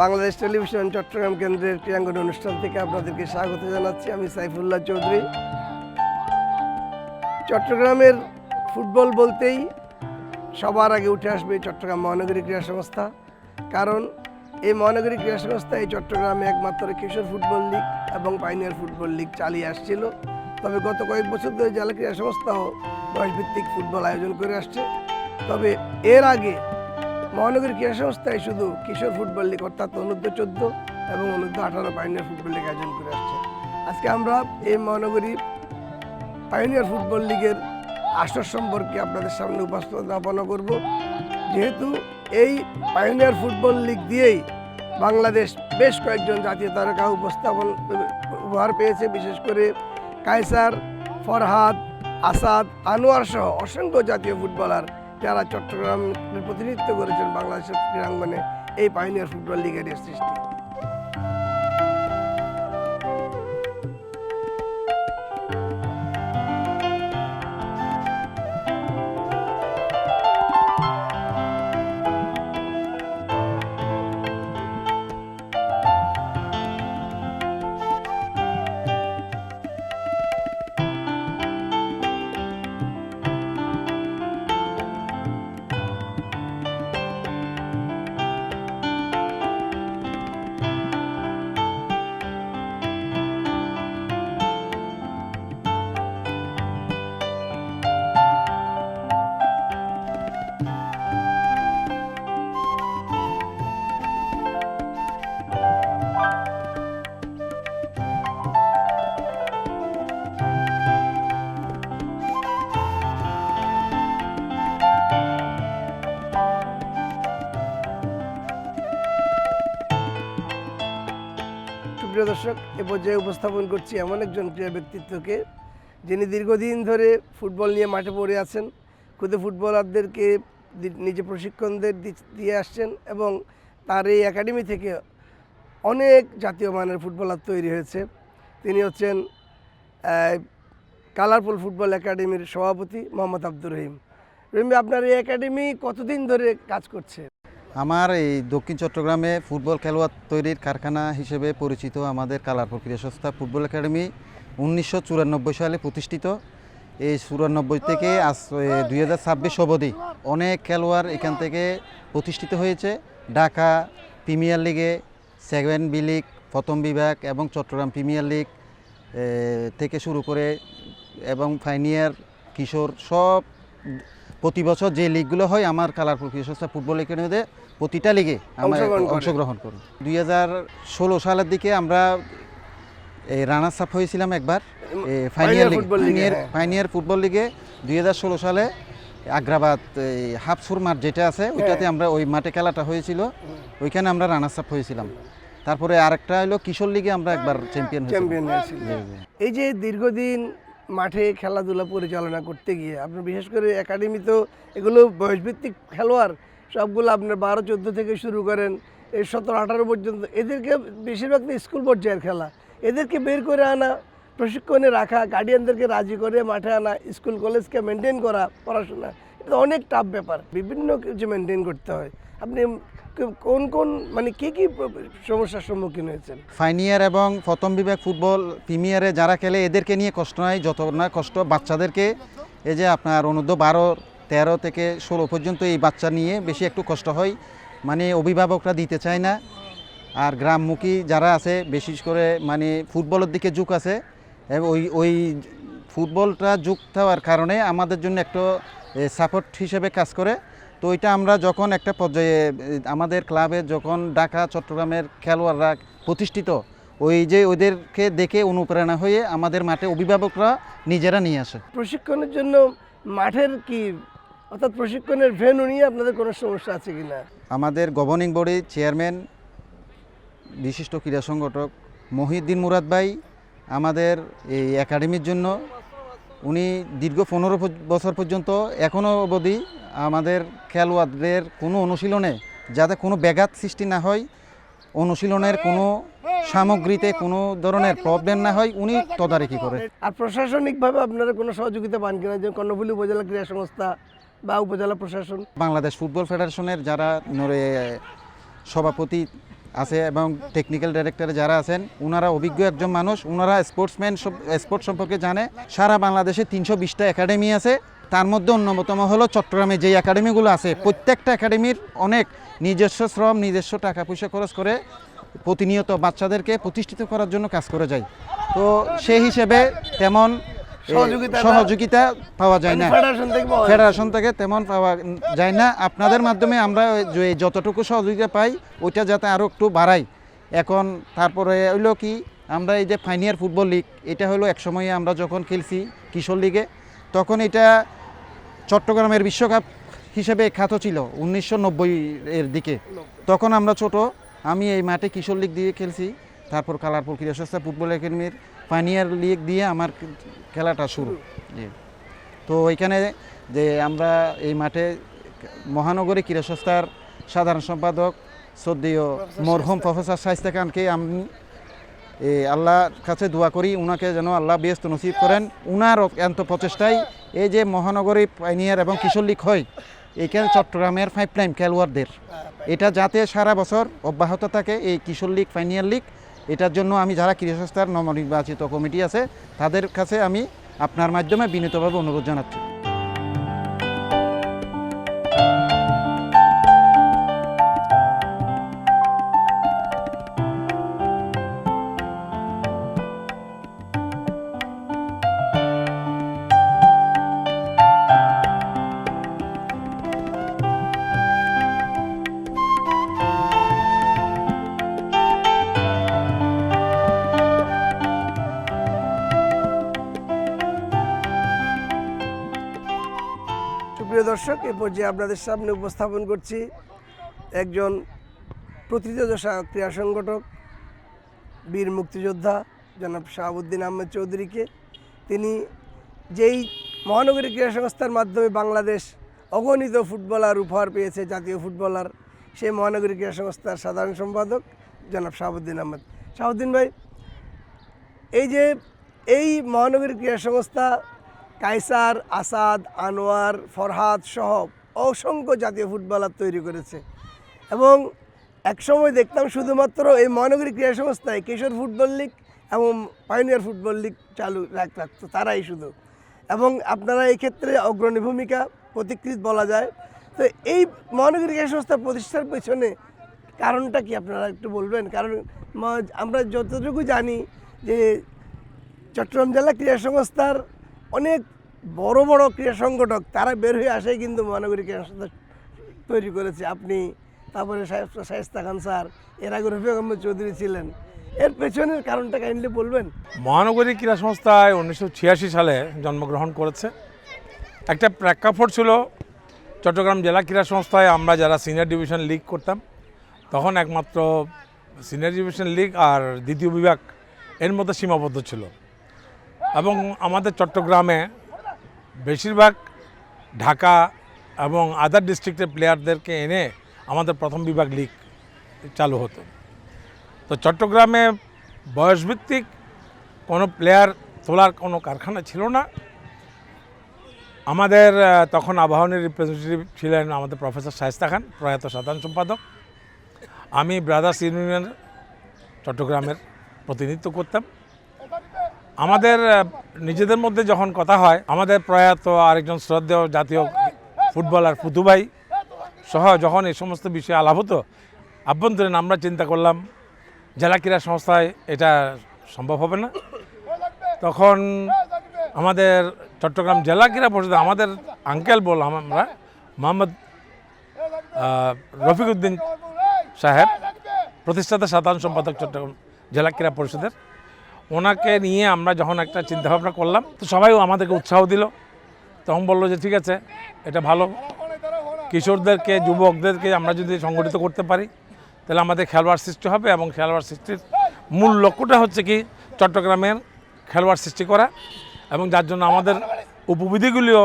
Bangladesh television Chittagong কেন্দ্রের ক্রীড়াঙ্গন অনুষ্ঠান থেকে আপনাদেরকে স্বাগত জানাচ্ছি। আমি সাইফুল্লাহ চৌধুরী। চট্টগ্রামের ফুটবল বলতেই সবার আগে উঠে আসবে চট্টগ্রাম মহানগরী ক্রীড়া সংস্থা, কারণ এই মহানগরী ক্রীড়া সংস্থা এই চট্টগ্রামে একমাত্র কিশোর ফুটবল লীগ এবং পাইনিয়ার ফুটবল লীগ চালিয়ে আসছিল। তবে গত কয়েক বছর ধরে জেলা ক্রীড়া সংস্থাও বয়সভিত্তিক ফুটবল আয়োজন করে আসছে। তবে এর আগে মহানগরী ক্রীড়া সংস্থায় শুধু কিশোর ফুটবল লীগ অর্থাৎ অনূর্ধ্ব-14 এবং অনূর্ধ্ব-18 পাইনিয়ার ফুটবল লীগ আয়োজন করে আসছে। আজকে আমরা এই মহানগরী পাইনিয়ার ফুটবল লীগের আসর সম্পর্কে আপনাদের সামনে উপস্থাপনা করব। যেহেতু এই পাইনিয়ার ফুটবল লীগ দিয়েই বাংলাদেশ বেশ কয়েকজন জাতীয় তারকা উপহার পেয়েছে, বিশেষ করে কায়সার, ফরহাদ, আসাদ, আনোয়ার সহ অসংখ্য জাতীয় ফুটবলার যারা চট্টগ্রামের প্রতিনিধিত্ব করেছেন বাংলাদেশের ক্রীড়াঙ্গনে এই পাইনিয়ার ফুটবল লিগের সৃষ্টি। প্রিয় দর্শক, এ পর্যায়ে উপস্থাপন করছি এমন একজন ক্রীড়া ব্যক্তিত্বকে যিনি দীর্ঘদিন ধরে ফুটবল নিয়ে মাঠে পড়ে আছেন, খুদে ফুটবলারদেরকে নিজে প্রশিক্ষণদের দিয়ে আসছেন এবং তার এই একাডেমি থেকে অনেক জাতীয় মানের ফুটবলার তৈরি হয়েছে। তিনি হচ্ছেন কালারফুল ফুটবল একাডেমির সভাপতি মোহাম্মদ আব্দুর রহিম। রহিম, আপনার এই একাডেমি কতদিন ধরে কাজ করছে? আমার এই দক্ষিণ চট্টগ্রামে ফুটবল খেলোয়াড় তৈরির কারখানা হিসেবে পরিচিত আমাদের কালারপুর ক্রীড়া সংস্থা ফুটবল একাডেমি 1994 সালে প্রতিষ্ঠিত। এই 94 থেকে আজ 2026 অবধি অনেক খেলোয়াড় এখান থেকে প্রতিষ্ঠিত হয়েছে। ঢাকা প্রিমিয়ার লিগে, 7B লিগ প্রথম বিভাগ এবং চট্টগ্রাম প্রিমিয়ার লিগ থেকে শুরু করে এবং ফাইনিয়ার, কিশোর সব প্রতি বছর যে লিগগুলো হয় আমার কালারপুর ক্রীড়া সংস্থা ফুটবল একাডেমিতে প্রতিটা লিগে আমরা অংশগ্রহণ করি। 2016 সালের দিকে আমরা এই রানার্স আপ হয়েছিলাম একবার ফাইনিয়ার ফুটবল লিগে। 2016 সালে আগ্রাবাদ হাফসুর মাঠ যেটা আছে ওইটাতে আমরা ওই মাঠে খেলাটা হয়েছিল, ওইখানে আমরা রানার্স আপ হয়েছিলাম। তারপরে আরেকটা হলো কিশোর লিগে আমরা একবার চ্যাম্পিয়ন হয়েছিলাম। এই যে দীর্ঘদিন মাঠে খেলাধুলা পরিচালনা করতে গিয়ে আপনার বিশেষ করে একাডেমি তো এগুলো বয়সভিত্তিক খেলোয়াড় সবগুলো আপনার 12-14 থেকে শুরু করেন এই 17-18 পর্যন্ত, এদেরকে বেশিরভাগ স্কুল পর্যায়ের খেলা, এদেরকে বের করে আনা, প্রশিক্ষণে রাখা, গার্ডিয়ানদেরকে রাজি করে মাঠে আনা, স্কুল কলেজকে মেনটেন করা, পড়াশোনা, এটা অনেক টাফ ব্যাপার, বিভিন্ন কিছু মেনটেন করতে হয়। আপনি কোন কোন মানে কী সমস্যার সম্মুখীন হয়েছেন? ফাইনিয়ার এবং প্রথম বিভাগ ফুটবল প্রিমিয়ারে যারা খেলে এদেরকে নিয়ে কষ্ট নয়, যত না কষ্ট বাচ্চাদেরকে, এই যে আপনার অনূর্ধ্ব-12, 13 থেকে 16 পর্যন্ত এই বাচ্চা নিয়ে বেশি একটু কষ্ট হয়, মানে অভিভাবকরা দিতে চায় না। আর গ্রামমুখী যারা আছে বিশেষ করে মানে ফুটবলের দিকে ঝুঁক আছে, ওই ফুটবলটা ঝুঁক হওয়ার কারণে আমাদের জন্য একটু সাপোর্ট হিসেবে কাজ করে। তো ওইটা আমরা যখন একটা পর্যায়ে আমাদের ক্লাবে যখন ঢাকা চট্টগ্রামের খেলোয়াড়রা প্রতিষ্ঠিত, ওই যে ওদেরকে দেখে অনুপ্রেরণা হয়ে আমাদের মাঠে অভিভাবকরা নিজেরা নিয়ে আসে। প্রশিক্ষণের জন্য মাঠের কি অর্থাৎ প্রশিক্ষণের ভেন্যু নিয়ে আপনাদের কোনো সমস্যা আছে কি না? আমাদের গভর্নিং বডির চেয়ারম্যান বিশিষ্ট ক্রীড়া সংগঠক মহিউদ্দিন মুরাদ ভাই আমাদের এই একাডেমির জন্য উনি দীর্ঘ 15 বছর পর্যন্ত এখনও অবধি আমাদের খেলোয়াড়দের কোনো অনুশীলনে যাতে কোনো ব্যাঘাত সৃষ্টি না হয়, অনুশীলনের কোনো সামগ্রীতে কোনো ধরনের প্রবলেম না হয়, উনি তদারকি করে। আর প্রশাসনিকভাবে আপনারা কোনো সহযোগিতা পান কিনা, যে কর্ণফুলী উপজেলা ক্রীড়া সংস্থা বা উপজেলা প্রশাসন? বাংলাদেশ ফুটবল ফেডারেশনের যারা সভাপতি আছে এবং টেকনিক্যাল ডাইরেক্টর যারা আছেন ওনারা অভিজ্ঞ একজন মানুষ, ওনারা স্পোর্টস সম্পর্কে জানে। সারা বাংলাদেশে 320টা একাডেমি আছে, তার মধ্যে অন্যতম হলো চট্টগ্রামে যে একাডেমিগুলো আছে প্রত্যেকটা একাডেমির অনেক নিজস্ব শ্রম নিজস্ব টাকা পয়সা খরচ করে প্রতিনিয়ত বাচ্চাদেরকে প্রতিষ্ঠিত করার জন্য কাজ করে যায়। তো সেই হিসেবে তেমন সহযোগিতা পাওয়া যায় না, ফেডারেশন থেকে তেমন পাওয়া যায় না। আপনাদের মাধ্যমে আমরা যতটুকু সহযোগিতা পাই ওইটা যাতে আরও একটু বাড়াই। এখন তারপরে হইলো কি, আমরা এই যে ফাইনাল ফুটবল লিগ, এটা হলো এক সময়ে আমরা যখন খেলছি কিশোর লিগে, তখন এটা চট্টগ্রামের বিশ্বকাপ হিসেবে খ্যাত ছিল 1990-এর দিকে। তখন আমরা ছোট, আমি এই মাঠে কিশোর লিগ দিয়ে খেলছি, তারপর কালারপুর ক্রীড়া সংস্থা ফুটবল একাডেমির ফাইনাল লিগ দিয়ে আমার খেলাটা শুরু। তো ওইখানে যে আমরা এই মাঠে মহানগরী ক্রীড়া সংস্থার সাধারণ সম্পাদক শ্রদ্ধেয় মরহুম প্রফেসর শায়েস্তা খানকে আমি আল্লাহর কাছে দোয়া করি, ওনাকে যেন আল্লাহ বেহেশত নসিব করেন। ওনার এত প্রচেষ্টায় এই যে মহানগরী পাইনিয়ার এবং কিশোর লীগ হয়, এইখানে চট্টগ্রামের 5 টাইম খেলোয়াড়দের এটা যাতে সারা বছর অব্যাহত থাকে, এই কিশোর লীগ ফাইনাল লিগ, এটার জন্য আমি যারা ক্রীড়া সংস্থার নবনির্বাচিত কমিটি আছে তাদের কাছে আমি আপনার মাধ্যমে বিনীতভাবে অনুরোধ জানাচ্ছি। সুপ্রিয় দর্শক, এ পর্যায়ে আপনাদের সামনে উপস্থাপন করছি একজন প্রথিতযশা ক্রীড়া সংগঠক, বীর মুক্তিযোদ্ধা জনাব শাহাবুদ্দিন আহমেদ চৌধুরীকে। তিনি যেই মহানগরী ক্রীড়া সংস্থার মাধ্যমে বাংলাদেশ অগণিত ফুটবলার উপহার পেয়েছে, জাতীয় ফুটবলার, সেই মহানগরী ক্রীড়া সংস্থার সাধারণ সম্পাদক জনাব শাহাবুদ্দিন আহমেদ। শাহাবুদ্দিন ভাই, এই মহানগরী ক্রীড়া সংস্থা কায়সার, আসাদ, আনোয়ার, ফরহাদ সহ অসংখ্য জাতীয় ফুটবলার তৈরি করেছে এবং একসময় দেখতাম শুধুমাত্র এই মহানগরী ক্রীড়া সংস্থায় কিশোর ফুটবল লীগ এবং পাইনিয়ার ফুটবল লীগ চালু রাখতো তারাই শুধু, এবং আপনারা এই ক্ষেত্রে অগ্রণী ভূমিকা প্রতিকৃত বলা যায়। তো এই মহানগরী ক্রীড়া সংস্থা প্রতিষ্ঠার পেছনে কারণটা কি আপনারা একটু বলবেন? কারণ আমরা যতটুকু জানি যে চট্টগ্রাম জেলা ক্রীড়া সংস্থার অনেক বড় বড় ক্রীড়া সংগঠক তারা বের হয়ে আসে কিন্তু মহানগরী ক্রীড়া সংস্থা তৈরি করেছে। আপনি, তারপরে শায়েস্তা খান স্যার, এর আগে রফিক আহমেদ চৌধুরী ছিলেন। এর পেছনের কারণটা কাইন্ডলি বলবেন। মহানগরী ক্রীড়া সংস্থায় 1986 সালে জন্মগ্রহণ করেছে। একটা প্রেক্ষাপট ছিল চট্টগ্রাম জেলা ক্রীড়া সংস্থায় আমরা যারা সিনিয়র ডিভিশন লিগ করতাম, তখন একমাত্র সিনিয়র ডিভিশন লিগ আর দ্বিতীয় বিভাগ এর মধ্যে সীমাবদ্ধ ছিল এবং আমাদের চট্টগ্রামে বেশিরভাগ ঢাকা এবং আদার ডিস্ট্রিক্টের প্লেয়ারদেরকে এনে আমাদের প্রথম বিভাগ লিগ চালু হতো। তো চট্টগ্রামে বয়সভিত্তিক কোনো প্লেয়ার তোলার কোনো কারখানা ছিল না। আমাদের তখন আবাহনীর রিপ্রেজেন্টেটিভ ছিলেন আমাদের প্রফেসর শায়েস্তা খান, প্রয়াত সাধারণ সম্পাদক। আমি ব্রাদার্স ইউনিয়নের চট্টগ্রামের প্রতিনিধিত্ব করতাম। আমাদের নিজেদের মধ্যে যখন কথা হয়, আমাদের প্রয়াত আরেকজন শ্রদ্ধেয় জাতীয় ফুটবলার পুতুভাই সহ যখন এই সমস্ত বিষয়ে আলাপ হতো, আভ্যন্তরীণ আমরা চিন্তা করলাম জেলা ক্রীড়া সংস্থায় এটা সম্ভব হবে না। তখন আমাদের চট্টগ্রাম জেলা ক্রীড়া পরিষদ, আমাদের আঙ্কেল বললাম আমরা, মোহাম্মদ রফিকুদ্দিন সাহেব, প্রতিষ্ঠাতা সাধারণ সম্পাদক চট্টগ্রাম জেলা ক্রীড়া পরিষদের, ওনাকে নিয়ে আমরা যখন একটা চিন্তাভাবনা করলাম, তো সবাই আমাদেরকে উৎসাহ দিল। তখন বললো যে ঠিক আছে, এটা ভালো, কিশোরদেরকে যুবকদেরকে আমরা যদি সংগঠিত করতে পারি তাহলে আমাদের খেলোয়াড় সৃষ্টি হবে এবং খেলোয়াড় সৃষ্টির মূল লক্ষ্যটা হচ্ছে কি চট্টগ্রামের খেলোয়াড় সৃষ্টি করা, এবং যার জন্য আমাদের উপবিধিগুলিও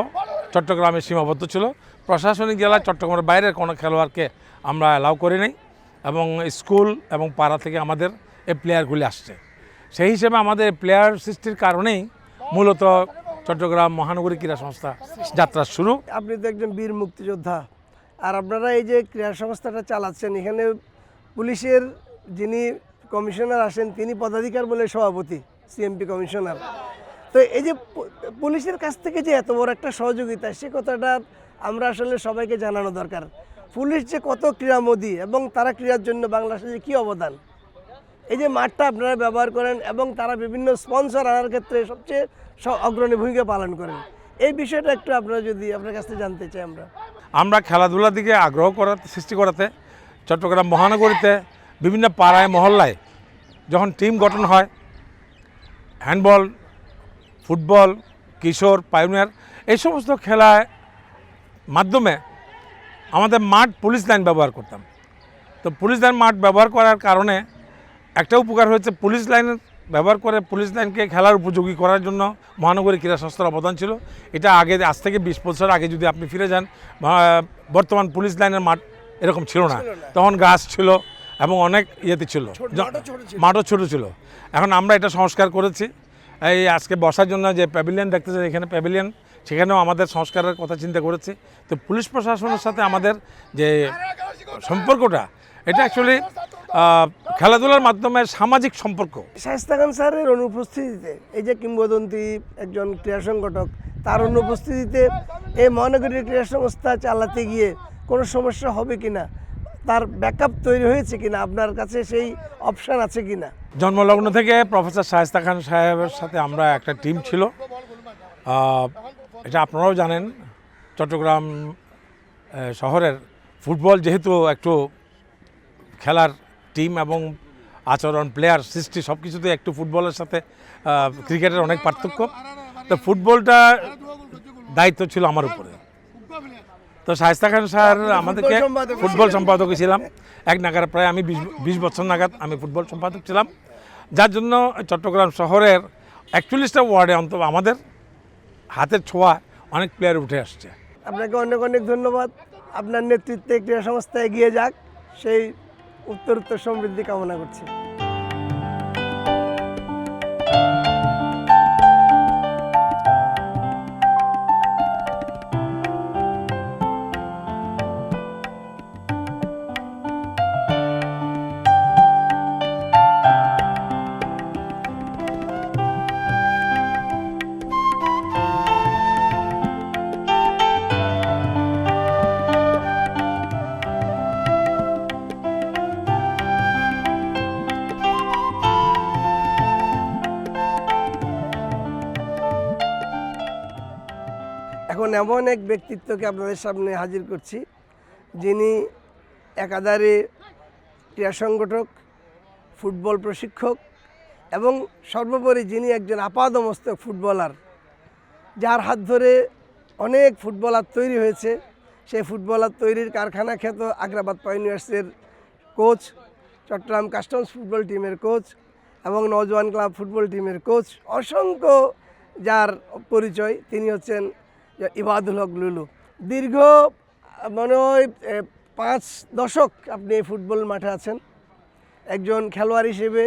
চট্টগ্রামে সীমাবদ্ধ ছিল। প্রশাসনিক জেলায় চট্টগ্রামের বাইরের কোনো খেলোয়াড়কে আমরা অ্যালাউ করি নাই এবং স্কুল এবং পাড়া থেকে আমাদের এই প্লেয়ারগুলি আসছে। সেই হিসেবে আমাদের প্লেয়ার সৃষ্টির কারণেই মূলত চট্টগ্রাম মহানগরী ক্রীড়া সংস্থা যাত্রা শুরু। আপনি তো একজন বীর মুক্তিযোদ্ধা, আর আপনারা এই যে ক্রীড়া সংস্থাটা চালাচ্ছেন, এখানে পুলিশের যিনি কমিশনার আসেন তিনি পদাধিকার বলে সভাপতি, সিএমপি কমিশনার। তো এই যে পুলিশের কাছ থেকে যে এত বড় একটা সহযোগিতা, সে কথাটা আমরা আসলে সবাইকে জানানো দরকার। পুলিশ যে কত ক্রীড়ামোদী এবং তারা ক্রীড়ার জন্য বাংলাদেশে কী অবদান, এই যে মাঠটা আপনারা ব্যবহার করেন এবং তারা বিভিন্ন স্পন্সর আনার ক্ষেত্রে সবচেয়ে অগ্রণী ভূমিকা পালন করেন, এই বিষয়টা একটু আপনারা যদি আপনার কাছ থেকে জানতে চাই। আমরা খেলাধুলার দিকে আগ্রহ সৃষ্টি করাতে চট্টগ্রাম মহানগরীতে বিভিন্ন পাড়ায় মহল্লায় যখন টিম গঠন হয়, হ্যান্ডবল, ফুটবল, কিশোর, পাইওনিয়ার, এই সমস্ত খেলার মাধ্যমে আমাদের মাঠ পুলিশ লাইন ব্যবহার করতাম। তো পুলিশ লাইন মাঠ ব্যবহার করার কারণে একটা উপকার হয়েছে, পুলিশ লাইন ব্যবহার করে পুলিশ লাইনকে খেলার উপযোগী করার জন্য মহানগরী ক্রীড়া সংস্থার অবদান ছিল। এটা আগে, আজ থেকে 20 বছর আগে যদি আপনি ফিরে যান, বর্তমান পুলিশ লাইনের মাঠ এরকম ছিল না। তখন গাছ ছিল এবং অনেক ইয়েতে ছিল, মাঠও ছোট ছিল। এখন আমরা এটা সংস্কার করেছি। এই আজকে বসার জন্য যে প্যাভিলিয়ন দেখতেছে, এখানে প্যাভিলিয়ন, সেখানেও আমাদের সংস্কারের কথা চিন্তা করেছি। তো পুলিশ প্রশাসনের সাথে আমাদের যে সম্পর্কটা, এটা অ্যাকচুয়ালি খেলাধুলার মাধ্যমে সামাজিক সম্পর্ক। শায়েস্তা খান স্যারের অনুপস্থিতিতে, এই যে কিংবদন্তি একজন ক্রীড়া সংগঠক, তার অনুপস্থিতিতে এই মহানগরী ক্রীড়া সংস্থা চালাতে গিয়ে কোনো সমস্যা হবে কিনা, তার ব্যাকআপ তৈরি হয়েছে কিনা, আপনার কাছে সেই অপশান আছে কিনা? জন্মলগ্ন থেকে প্রফেসর শায়েস্তা খান সাহেবের সাথে আমরা একটা টিম ছিল। এটা আপনারাও জানেন, চট্টগ্রাম শহরের ফুটবল যেহেতু একটু খেলার টিম এবং আচরণ, প্লেয়ার সৃষ্টি, সব কিছুতে একটু ফুটবলের সাথে ক্রিকেটের অনেক পার্থক্য। তো ফুটবলটা দায়িত্ব ছিল আমার উপরে। তো শায়েস্তা খান স্যার আমাদেরকে ফুটবল সম্পাদক ছিলাম এক নাগাদ, প্রায় আমি 20 বছর নাগাদ আমি ফুটবল সম্পাদক ছিলাম, যার জন্য চট্টগ্রাম শহরের 41টা ওয়ার্ডে অন্তত আমাদের হাতের ছোঁয়া অনেক প্লেয়ার উঠে আসছে। আপনাকে অনেক অনেক ধন্যবাদ। আপনার নেতৃত্বে ক্রীড়া সংস্থা এগিয়ে যাক, সেই উত্তরোত্তর সমৃদ্ধি কামনা করছি। এখন এমন এক ব্যক্তিত্বকে আপনাদের সামনে হাজির করছি, যিনি একাধারে ক্রীড়া সংগঠক, ফুটবল প্রশিক্ষক এবং সর্বোপরি যিনি একজন আপাদমস্তক ফুটবলার, যার হাত ধরে অনেক ফুটবলার তৈরি হয়েছে। সেই ফুটবলার তৈরির কারখানা খ্যাত আগ্রাবাদ পাইওনিয়ার্সের কোচ, চট্টগ্রাম কাস্টমস ফুটবল টিমের কোচ এবং নওজোয়ান ক্লাব ফুটবল টিমের কোচ, অসংখ্য যার পরিচয়, তিনি হচ্ছেন ইবাদুল হক লুলু। দীর্ঘ মনে হয় 5 দশক আপনি এই ফুটবল মাঠে আছেন, একজন খেলোয়াড় হিসেবে,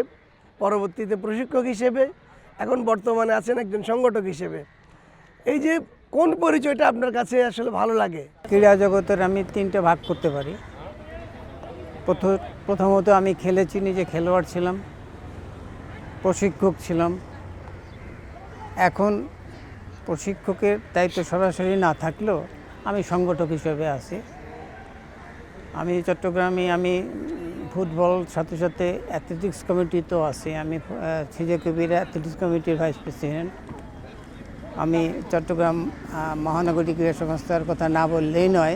পরবর্তীতে প্রশিক্ষক হিসেবে, এখন বর্তমানে আছেন একজন সংগঠক হিসেবে। এই যে কোন পরিচয়টা আপনার কাছে আসলে ভালো লাগে? ক্রীড়া জগতের আমি 3টে ভাগ করতে পারি। প্রথমত আমি খেলেছি, নিজে খেলোয়াড় ছিলাম, প্রশিক্ষক ছিলাম। এখন প্রশিক্ষকের দায়িত্ব সরাসরি না থাকলেও আমি সংগঠক হিসেবে আছি। আমি চট্টগ্রামে আমি ফুটবল সাথে সাথে অ্যাথলেটিক্স কমিটিতেও আছি। আমি সিজে কবির অ্যাথলেটিক্স কমিটির ভাইস প্রেসিডেন্ট। আমি চট্টগ্রাম মহানগরী ক্রীড়া সংস্থার কথা না বললেই নয়,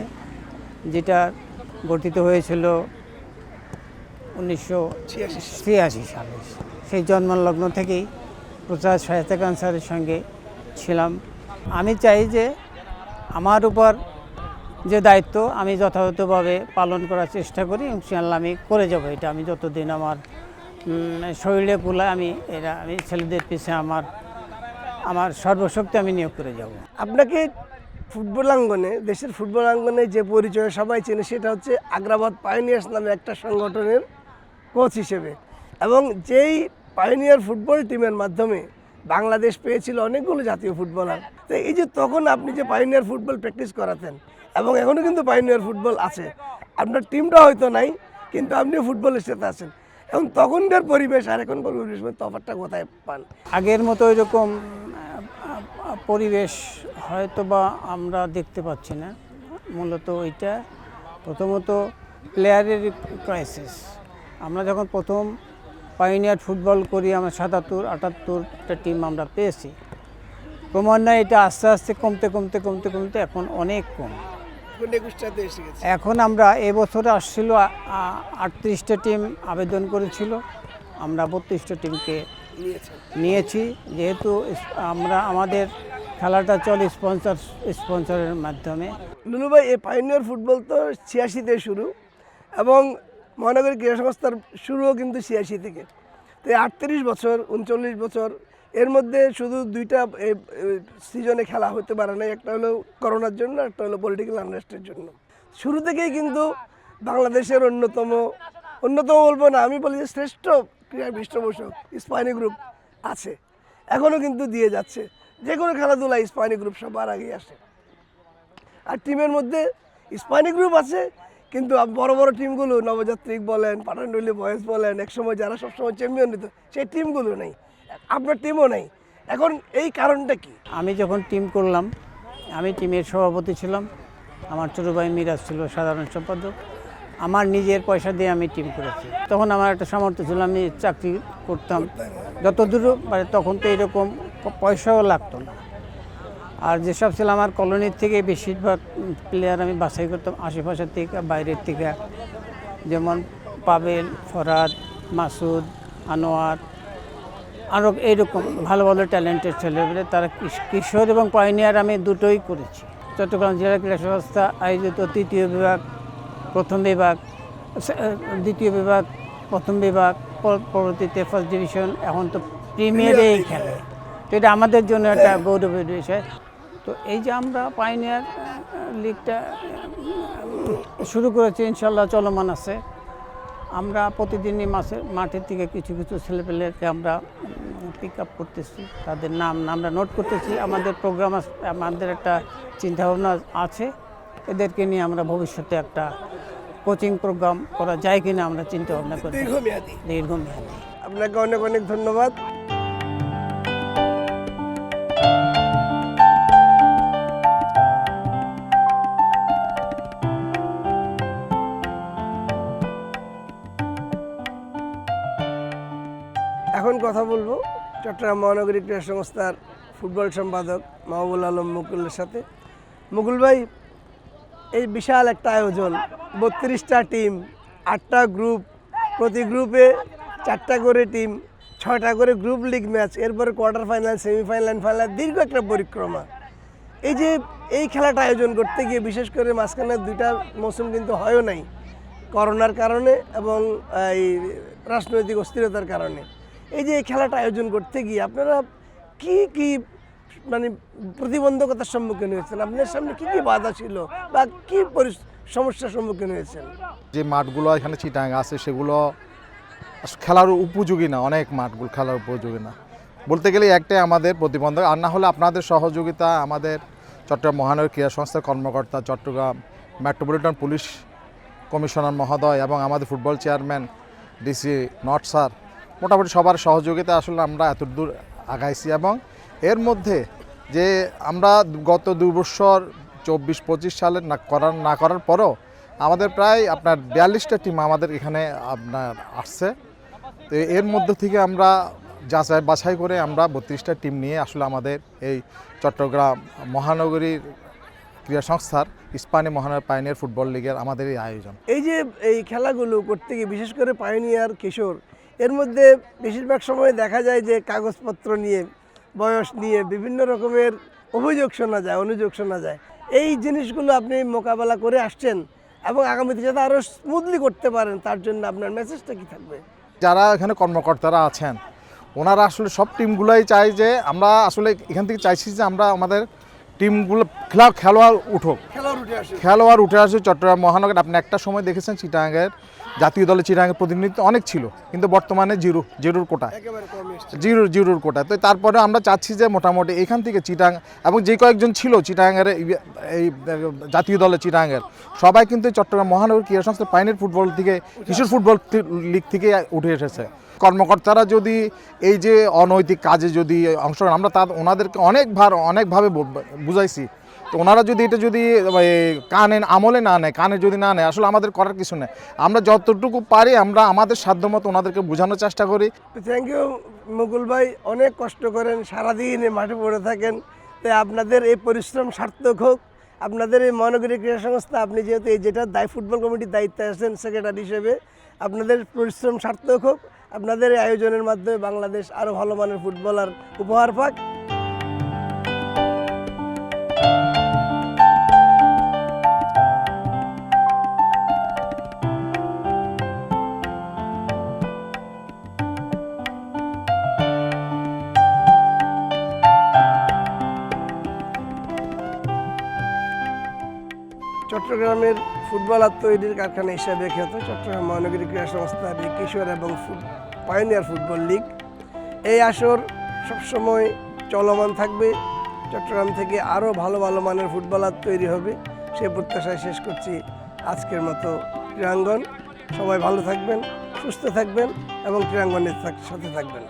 যেটা গঠিত হয়েছিল 1986 সালে। সেই জন্মলগ্ন থেকেই প্রচার শায়েস্তা খান স্যারের সঙ্গে ছিলাম। আমি চাই যে আমার উপর যে দায়িত্ব আমি যথাযথভাবে পালন করার চেষ্টা করি, ইনশাআল্লাহ আমি করে যাব। এটা আমি যতদিন আমার শরীরে কুলায় আমি ছেলেদের পিছিয়ে আমার সর্বশক্তি আমি নিয়োগ করে যাব। আপনাকে ফুটবল আঙ্গনে, দেশের ফুটবল আঙ্গনে যে পরিচয় সবাই চেনে, সেটা হচ্ছে আগ্রাবাদ পাইওনিয়ার্স নামে একটা সংগঠনের কোচ হিসেবে, এবং যেই পাইওনিয়ার ফুটবল টিমের মাধ্যমে বাংলাদেশ পেয়েছিল অনেকগুলো জাতীয় ফুটবলার। তো এই যে তখন আপনি যে পাইওনিয়ার ফুটবল প্র্যাকটিস করাতেন, এবং এখনও কিন্তু পাইওনিয়ার ফুটবল আছে, আপনার টিমটা হয়তো নাই কিন্তু আপনি ফুটবলের সাথে আছেন, এখন তখনকার পরিবেশ আর এখনকার পরিবেশ তফাৎটা কোথায় পান? আগের মতো এরকম পরিবেশ হয়তো বা আমরা দেখতে পাচ্ছি না। মূলত ওইটা প্রথমত প্লেয়ারের ক্রাইসিস। আমরা যখন প্রথম পাইনিয়ার ফুটবল করি, আমরা 77-78টা টিম আমরা পেয়েছি। ক্রমান্বয়ে এটা আস্তে আস্তে কমতে কমতে কমতে কমতে এখন অনেক কম। এখন 21টাতে এসে গেছে। এখন আমরা এবছরে আসছিল 38টা টিম আবেদন করেছিল, আমরা 32টা টিমকে নিয়েছি। যেহেতু আমরা আমাদের খেলাটা চলে স্পন্সরের মাধ্যমে। লুলু ভাই, এই পাইনিয়র ফুটবল তো 86তে শুরু এবং মহানগরী ক্রীড়া সংস্থার শুরুও কিন্তু 86 থেকে। তো 38 বছর 39 বছর এর মধ্যে শুধু দুইটা সিজনে খেলা হতে পারে না, একটা হলো করোনার জন্য, একটা হলো পলিটিক্যাল আনরেস্টের জন্য। শুরু থেকেই কিন্তু বাংলাদেশের অন্যতম বলবো না, আমি বলি যে শ্রেষ্ঠ ক্রীড়া পৃষ্ঠপোষক স্পাইনি গ্রুপ আছে, এখনও কিন্তু দিয়ে যাচ্ছে। যে কোনো খেলাধুলায় স্পাইনি গ্রুপ সবার আগেই আসে। আর টিমের মধ্যে স্পাইনি গ্রুপ আছে, কিন্তু বড় বড় টিমগুলো নবযাত্রিক বলেন, পাঠানডুলি বয়েজ বলেন, একসময় যারা সবসময় চ্যাম্পিয়ন নিত, সেই টিমগুলো নেই, আপনার টিমও নেই। এখন এই কারণটা কি? আমি যখন টিম করলাম, আমি টিমের সভাপতি ছিলাম, আমার ছোটো ভাই মিরাজ ছিল সাধারণ সম্পাদক। আমার নিজের পয়সা দিয়ে আমি টিম করেছি। তখন আমার একটা সামর্থ্য ছিল, আমি চাকরি করতাম যতদূর মানে, তখন তো এরকম পয়সাও লাগতো না। আর যেসব ছিল আমার কলোনির থেকে বেশিরভাগ প্লেয়ার আমি বাছাই করতাম আশেপাশের থেকে, বাইরের থেকে, যেমন পাবেল, ফরহাদ, মাসুদ, আনোয়ার, আরও এইরকম ভালো ভালো ট্যালেন্টেড ছেলেমেয়ে। তারা কিশোর এবং পাইনিয়ার আমি দুটোই করেছি। চট্টগ্রাম জেলা ক্রীড়া সংস্থা আয়োজিত তৃতীয় বিভাগ, প্রথম বিভাগ, দ্বিতীয় বিভাগ, প্রথম বিভাগ, পরবর্তীতে ফার্স্ট ডিভিশন, এখন তো প্রিমিয়ারেই খেলে। তো এটা আমাদের জন্য একটা গৌরবের বিষয়। তো এই যে আমরা পাইনিয়ার লিগটা শুরু করেছি, ইনশাল্লাহ চলমান আছে। আমরা প্রতিদিনই মাঠের থেকে কিছু কিছু ছেলেপেলেকে আমরা পিক আপ করতেছি, তাদের নাম আমরা নোট করতেছি। আমাদের প্রোগ্রাম, আমাদের একটা চিন্তাভাবনা আছে, এদেরকে নিয়ে আমরা ভবিষ্যতে একটা কোচিং প্রোগ্রাম করা যায় কিনা আমরা চিন্তা ভাবনা করি দীর্ঘমেয়াদী। দীর্ঘমেয়াদী। আপনাকে অনেক অনেক ধন্যবাদ। এখন কথা বলবো চট্টগ্রাম মহানগরী ক্রীড়া সংস্থার ফুটবল সম্পাদক মাহবুবুল আলম মুকুলের সাথে। মুকুল ভাই, এই বিশাল একটা আয়োজন, 32টা টিম, 8টা গ্রুপ, প্রতি গ্রুপে 4টা করে টিম, 6টা করে গ্রুপ লিগ ম্যাচ, এরপরে কোয়ার্টার ফাইনাল, সেমিফাইনাল, ফাইনাল, দীর্ঘ একটা পরিক্রমা। এই যে এই খেলাটা আয়োজন করতে গিয়ে বিশেষ করে মাঝখানে 2টা মৌসুম কিন্তু হয়ও নাই করোনার কারণে এবং এই রাজনৈতিক অস্থিরতার কারণে। এই যে এই খেলাটা আয়োজন করতে গিয়ে আপনারা কি কি মানে প্রতিবন্ধকতার সম্মুখীন হয়েছেন? আপনার সামনে কি কি বাধা ছিল বা কি সমস্যার সম্মুখীন হয়েছেন? যে মাঠগুলো এখানে চিটাং আছে সেগুলো খেলার উপযোগী না, অনেক মাঠগুলো খেলার উপযোগী না বলতে গেলে একটাই আমাদের প্রতিবন্ধক। আর না হলে আপনাদের সহযোগিতা, আমাদের চট্টগ্রাম মহানগর ক্রীড়া সংস্থার কর্মকর্তা, চট্টগ্রাম মেট্রোপলিটন পুলিশ কমিশনার মহোদয় এবং আমাদের football chairman DC not sir, মোটামুটি সবার সহযোগিতা আসলে আমরা এতদূর আগাইছি। এবং এর মধ্যে যে আমরা গত 2 বছর 24-25 সালে না করার পরও আমাদের প্রায় আপনার 42টা টিম আমাদের এখানে আপনার আসছে। তো এর মধ্যে থেকে আমরা বাছাই করে আমরা 32টা টিম নিয়ে আসলে আমাদের এই চট্টগ্রাম মহানগরীর ক্রীড়া সংস্থার স্পানি মহানগর পাইনিয়ার ফুটবল লিগের আমাদের এই আয়োজন। এই যে এই খেলাগুলো করতে গিয়ে বিশেষ করে পাইনিয়ার, কিশোর, এর মধ্যে বেশিরভাগ সময় দেখা যায় যে কাগজপত্র নিয়ে, বয়স নিয়ে বিভিন্ন রকমের অভিযোগ শোনা যায়, অনুযোগ শোনা যায়। এই জিনিসগুলো আপনি মোকাবেলা করে আসছেন এবং আগামীতে যাতে আরও স্মুথলি করতে পারেন, তার জন্য আপনার মেসেজটা কি থাকবে? যারা এখানে কর্মকর্তারা আছেন ওনারা আসলে সব টিমগুলোই চাই যে আমরা আসলে এখান থেকে চাইছি যে আমরা আমাদের টিমগুলো খেলোয়াড় উঠুক, খেলোয়াড় উঠে আসে চট্টগ্রাম মহানগর। আপনি একটা সময় দেখেছেন চিটাগাংয়ের জাতীয় দলে চিটাগাংয়ের প্রতিনিধিত্ব অনেক ছিল, কিন্তু বর্তমানে জিরোর কোটায়, একেবারে কমই এসছে। জিরোর কোটায়। তো তারপরে আমরা চাচ্ছি যে মোটামুটি এখান থেকে চিটাগাং এবং যে কয়েকজন ছিল চিটাগাংয়ের এই জাতীয় দলে চিটাগাংয়ের, সবাই কিন্তু চট্টগ্রাম মহানগর ক্রীড়া সংস্থা পাইনের ফুটবল থেকে কিশোর ফুটবল লিগ থেকে উঠে এসেছে। কর্মকর্তারা যদি এই যে অনৈতিক কাজে যদি অংশ নেন, আমরা ওনাদেরকে অনেকভাবে বুঝাইছি, তো ওনারা যদি এটা যদি কানে আমলে না নেয়, কানে যদি না নেয়, আসলে আমাদের করার কিছু নেই। আমরা যতটুকু পারি আমরা আমাদের সাধ্যমতো ওনাদেরকে বোঝানোর চেষ্টা করি। থ্যাংক ইউ মুকুল ভাই, অনেক কষ্ট করেন, সারাদিন এই মাঠে পড়ে থাকেন। তাই আপনাদের এই পরিশ্রম সার্থক হোক। আপনাদের এই মহানগরী ক্রীড়া সংস্থা, আপনি যেহেতু এই যেটা ফুটবল কমিটির দায়িত্বে আছেন সেক্রেটারি হিসেবে, আপনাদের পরিশ্রম সার্থক হোক। আপনাদের এই আয়োজনের মাধ্যমে বাংলাদেশ আরও ভালো মানের ফুটবলার উপহার পাক। চট্টগ্রামের ফুটবলার তৈরির কারখানা হিসাবে খ্যাত চট্টগ্রাম মহানগরী ক্রীড়া সংস্থার এই কিশোর এবং পাইওনিয়ার ফুটবল লীগ, এই আসর সবসময় চলমান থাকবে। চট্টগ্রাম থেকে আরও ভালো ভালো মানের ফুটবলার তৈরি হবে, সেই প্রত্যাশায় শেষ করছি আজকের মতো ক্রীড়াঙ্গন। সবাই ভালো থাকবেন, সুস্থ থাকবেন এবং ক্রীড়াঙ্গনের সাথে থাকবেন।